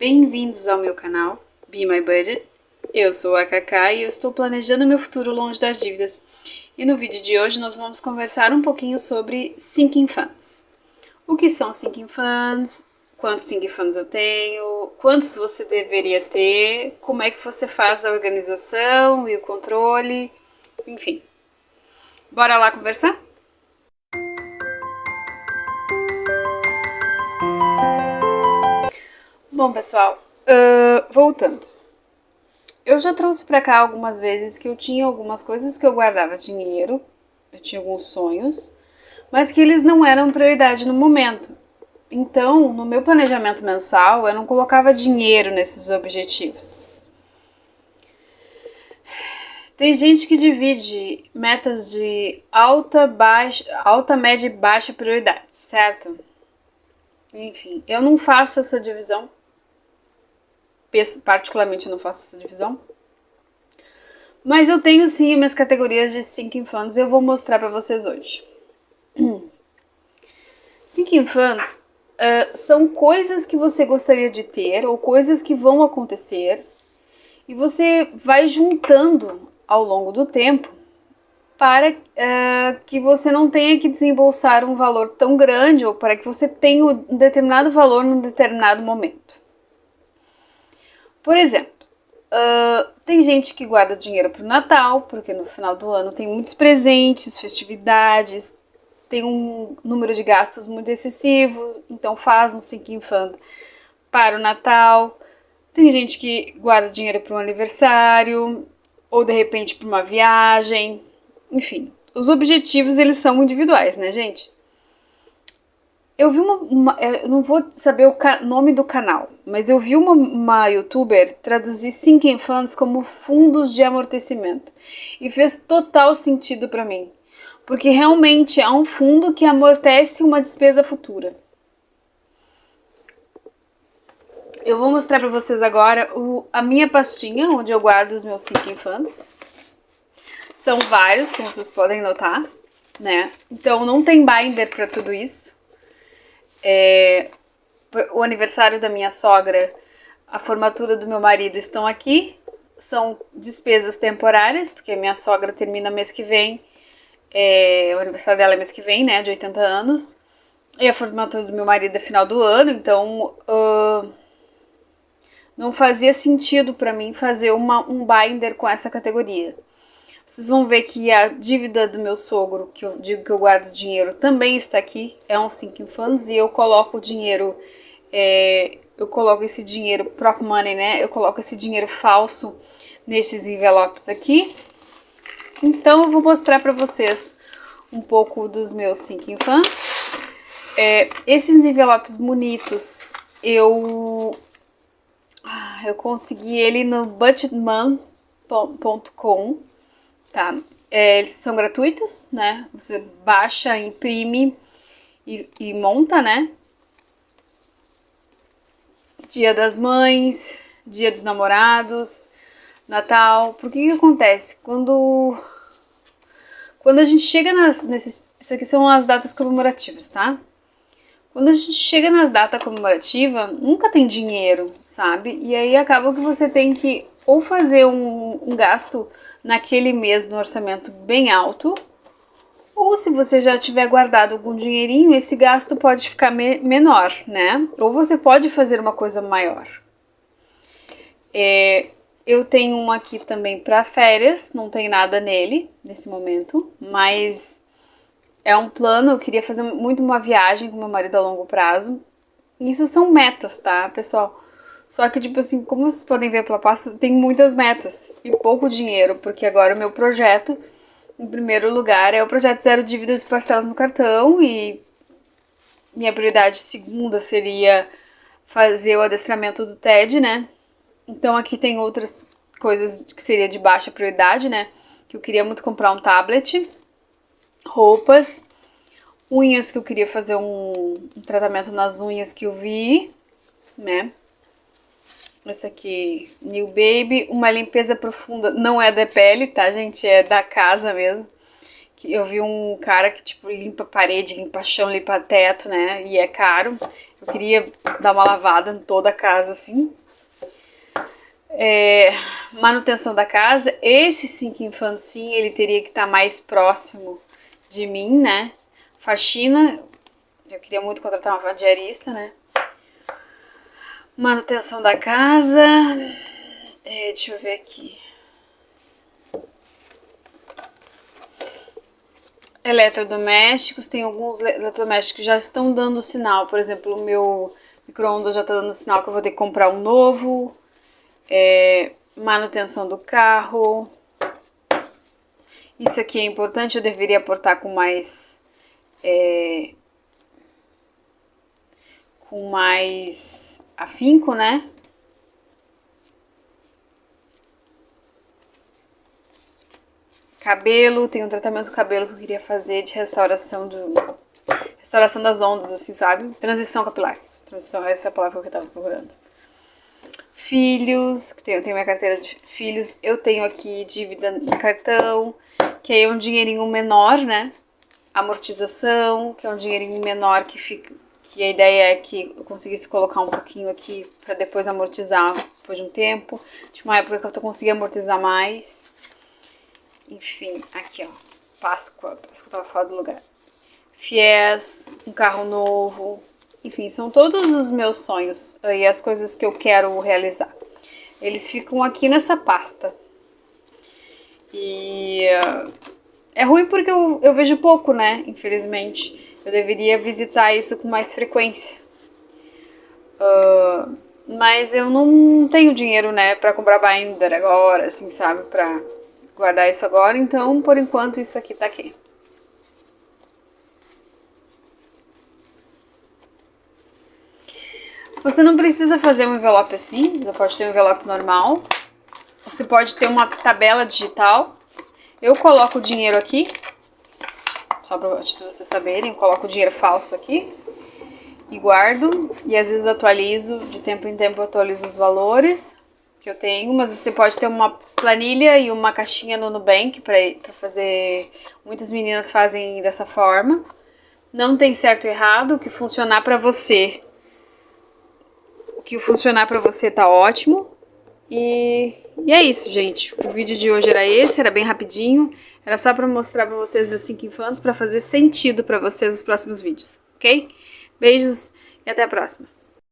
Bem-vindos ao meu canal Be My Budget. Eu sou a Cacá e eu estou planejando meu futuro longe das dívidas. E no vídeo de hoje nós vamos conversar um pouquinho sobre sinking funds. O que são sinking funds? Quantos sinking funds eu tenho? Quantos você deveria ter? Como é que você faz a organização e o controle? Enfim. Bora lá conversar? Bom, pessoal, voltando. Eu já trouxe pra cá algumas vezes que eu tinha algumas coisas que eu guardava dinheiro, eu tinha alguns sonhos, mas que eles não eram prioridade no momento. Então, no meu planejamento mensal, eu não colocava dinheiro nesses objetivos. Tem gente que divide metas de alta, média e baixa prioridade, certo? Enfim, eu não faço essa divisão. Particularmente eu não faço essa divisão. Mas eu tenho sim minhas categorias de sinking funds e eu vou mostrar para vocês hoje. Sinking funds são coisas que você gostaria de ter ou coisas que vão acontecer e você vai juntando ao longo do tempo para que você não tenha que desembolsar um valor tão grande ou para que você tenha um determinado valor num determinado momento. Por exemplo, tem gente que guarda dinheiro para o Natal, porque no final do ano tem muitos presentes, festividades, tem um número de gastos muito excessivo, então faz um sinking fund para o Natal. Tem gente que guarda dinheiro para um aniversário, ou de repente para uma viagem. Enfim, os objetivos eles são individuais, né, gente? Eu vi eu não vou saber o nome do canal, mas eu vi uma youtuber traduzir sinking funds como fundos de amortecimento. E fez total sentido para mim. Porque realmente é um fundo que amortece uma despesa futura. Eu vou mostrar para vocês agora a minha pastinha, onde eu guardo os meus sinking funds. São vários, como vocês podem notar, né? Então não tem binder para tudo isso. O aniversário da minha sogra, a formatura do meu marido estão aqui. São despesas temporárias, porque minha sogra termina mês que vem. O aniversário dela é mês que vem, né, de 80 anos. E a formatura do meu marido é final do ano, então não fazia sentido para mim fazer um binder com essa categoria. Vocês vão ver que a dívida do meu sogro, que eu digo que eu guardo dinheiro, também está aqui. É um sinking funds e eu coloco o dinheiro, eu coloco esse dinheiro prop money, né? Eu coloco esse dinheiro falso nesses envelopes aqui. Então eu vou mostrar para vocês um pouco dos meus sinking funds. Esses envelopes bonitos, eu consegui ele no budgetman.com. Tá, eles são gratuitos, né? Você baixa, imprime e monta, né? Dia das Mães, Dia dos Namorados, Natal. Por que acontece? Quando a gente chega isso aqui são as datas comemorativas, tá? Quando a gente chega nas datas comemorativas, nunca tem dinheiro, sabe? E aí acaba que você tem que ou fazer um gasto naquele mês no orçamento bem alto, ou se você já tiver guardado algum dinheirinho, esse gasto pode ficar menor, né? Ou você pode fazer uma coisa maior. Eu tenho um aqui também para férias, não tem nada nele nesse momento, mas é um plano, eu queria fazer muito uma viagem com meu marido a longo prazo. Isso são metas, tá, pessoal? Só que, tipo assim, como vocês podem ver pela pasta, tem muitas metas e pouco dinheiro, porque agora o meu projeto, em primeiro lugar, é o projeto Zero Dívidas e Parcelas no Cartão, e minha prioridade segunda seria fazer o adestramento do TED, né? Então aqui tem outras coisas que seria de baixa prioridade, né? Que eu queria muito comprar um tablet, roupas, unhas, que eu queria fazer um tratamento nas unhas que eu vi, né? Essa aqui, New Baby, uma limpeza profunda, não é da pele, tá, gente? É da casa mesmo. Que eu vi um cara que, tipo, limpa parede, limpa chão, limpa teto, né? E é caro. Eu queria dar uma lavada em toda a casa, assim. Manutenção da casa. Esse Sink and Fun, sim, ele teria que estar mais próximo de mim, né? Faxina. Eu queria muito contratar uma diarista, né? Manutenção da casa. Deixa eu ver aqui. Eletrodomésticos. Tem alguns eletrodomésticos que já estão dando sinal. Por exemplo, o meu micro-ondas já está dando sinal que eu vou ter que comprar um novo. Manutenção do carro. Isso aqui é importante, eu deveria aportar com mais afinco, né? Cabelo, tem um tratamento do cabelo que eu queria fazer de restauração das ondas, assim, sabe? Transição capilar. Transição, essa é a palavra que eu tava procurando. Filhos, que eu tenho minha carteira de filhos, eu tenho aqui dívida no cartão, que aí é um dinheirinho menor, né? Amortização, que é um dinheirinho menor que a ideia é que eu conseguisse colocar um pouquinho aqui para depois amortizar depois de um tempo. Tinha uma época que eu consegui amortizar mais. Enfim, aqui ó, Páscoa, parece que eu tava fora do lugar. Fiéis, um carro novo. Enfim, são todos os meus sonhos e as coisas que eu quero realizar. Eles ficam aqui nessa pasta. E é ruim porque eu vejo pouco, né? Infelizmente. Eu deveria visitar isso com mais frequência. Mas eu não tenho dinheiro, né, pra comprar binder agora, assim, sabe? Pra guardar isso agora. Então, por enquanto, isso aqui tá aqui. Você não precisa fazer um envelope assim, você pode ter um envelope normal. Você pode ter uma tabela digital. Eu coloco o dinheiro aqui, só para vocês saberem, eu coloco o dinheiro falso aqui e guardo. E às vezes atualizo, de tempo em tempo eu atualizo os valores que eu tenho. Mas você pode ter uma planilha e uma caixinha no Nubank para fazer. Muitas meninas fazem dessa forma. Não tem certo e errado, o que funcionar para você. O que funcionar pra você tá ótimo. E é isso, gente. O vídeo de hoje era esse, era bem rapidinho. Era só pra mostrar pra vocês meus 5 infantes, pra fazer sentido pra vocês nos próximos vídeos, ok? Beijos e até a próxima.